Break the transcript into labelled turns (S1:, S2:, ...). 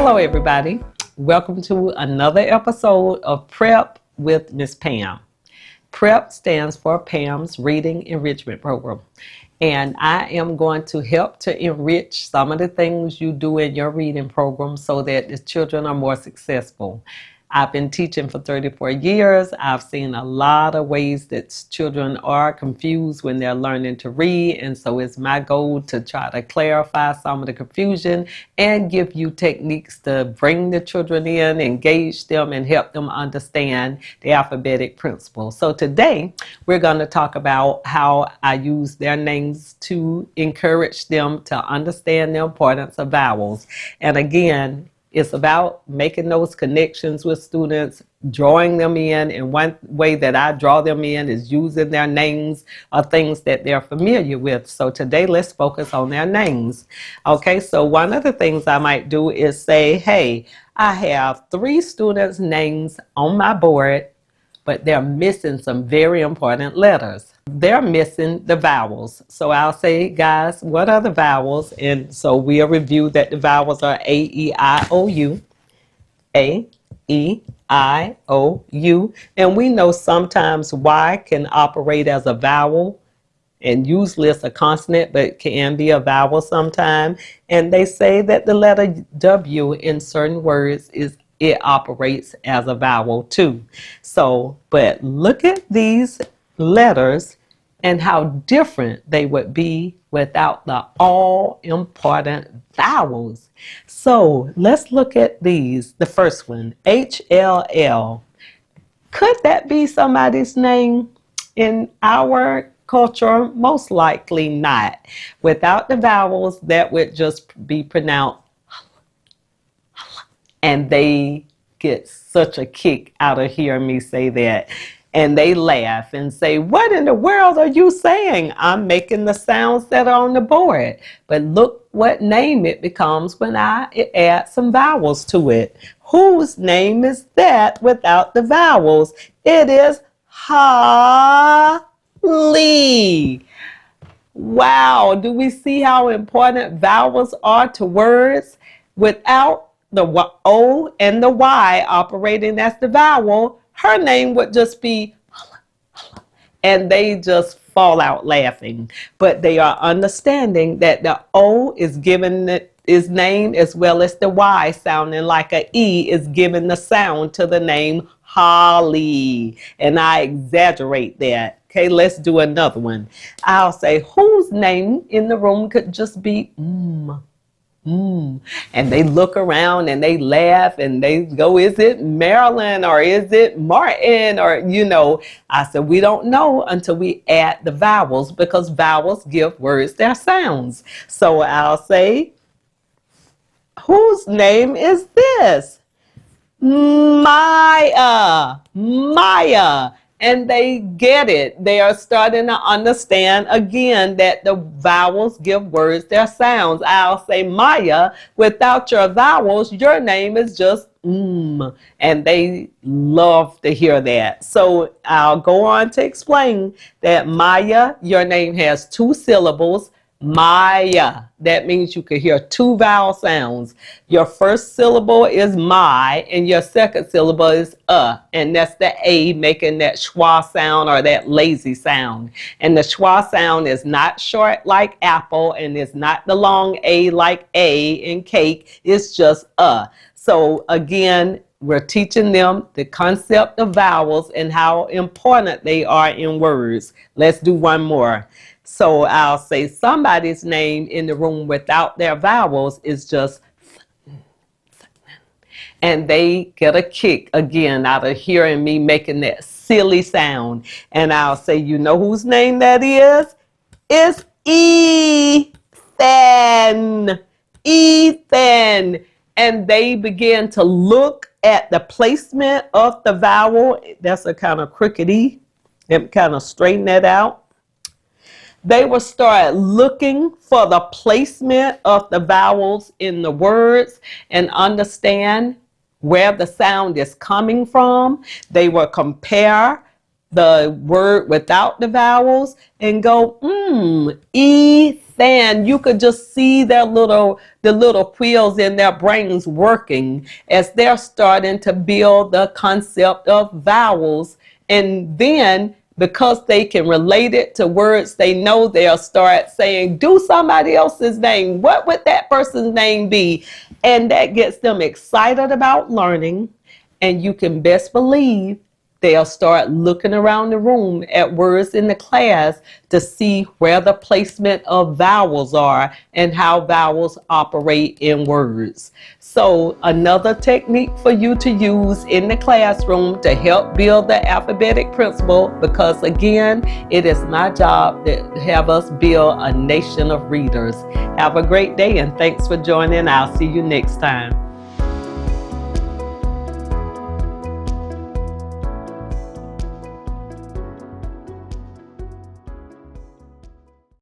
S1: Hello everybody, welcome to another episode of Prep with Miss Pam. Prep stands for Pam's Reading Enrichment Program, and I am going to help to enrich some of the things you do in your reading program so that the children are more successful. I've been teaching for 34 years. I've seen a lot of ways that children are confused when they're learning to read, and so it's my goal to try to clarify some of the confusion and give you techniques to bring the children in, engage them, and help them understand the alphabetic principles. So today we're going to talk about how I use their names to encourage them to understand the importance of vowels. And again, it's about making those connections with students, drawing them in, and one way that I draw them in is using their names or things that they're familiar with. So today, let's focus on their names. Okay, so one of the things I might do is say, hey, I have 3 students' names on my board, but they're missing some very important letters. They're missing the vowels. So I'll say, guys, what are the vowels? And so we'll review that the vowels are A, E, I, O, U. A, E, I, O, U. And we know sometimes Y can operate as a vowel and usually it's a consonant, but it can be a vowel sometime. And they say that the letter W in certain words it operates as a vowel too. So, but look at these letters and how different they would be without the all-important vowels. So let's look at these. The first one, HLL. Could that be somebody's name in our culture? Most likely not. Without the vowels, that would just be pronounced, and they get such a kick out of hearing me say that. And they laugh and say, what in the world are you saying? I'm making the sounds that are on the board. But look what name it becomes when I add some vowels to it. Whose name is that without the vowels? It is Holly. Wow, do we see how important vowels are to words? Without the O and the Y operating as the vowel, her name would just be, and they just fall out laughing. But they are understanding that the O is given its name as well as the Y sounding like a E is giving the sound to the name Holly. And I exaggerate that. Okay, let's do another one. I'll say, whose name in the room could just be And they look around and they laugh and they go, is it Marilyn or is it Martin? Or, you know, I said, we don't know until we add the vowels because vowels give words their sounds. So I'll say, whose name is this? Maya. Maya. And they get it. They are starting to understand again that the vowels give words their sounds. I'll say, Maya, without your vowels, your name is just and they love to hear that. So I'll go on to explain that Maya, your name has 2 syllables. Maya. That means you could hear 2 vowel sounds. Your first syllable is my, and your second syllable is and that's the A making that schwa sound or that lazy sound. And the schwa sound is not short like apple, and it's not the long A like A in cake. It's just So again, we're teaching them the concept of vowels and how important they are in words. Let's do one more. So I'll say somebody's name in the room without their vowels is just, and they get a kick again out of hearing me making that silly sound. And I'll say, you know whose name that is? It's Ethan. Ethan. And they begin to look at the placement of the vowel. That's a kind of crooked E. And kind of straighten that out. They will start looking for the placement of the vowels in the words and understand where the sound is coming from. They will compare the word without the vowels and go, Ethan. You could just see the little wheels in their brains working as they're starting to build the concept of vowels. And then because they can relate it to words they know, they'll start saying, do somebody else's name. What would that person's name be? And that gets them excited about learning. And you can best believe they'll start looking around the room at words in the class to see where the placement of vowels are and how vowels operate in words. So another technique for you to use in the classroom to help build the alphabetic principle, because again, it is my job to have us build a nation of readers. Have a great day and thanks for joining. I'll see you next time.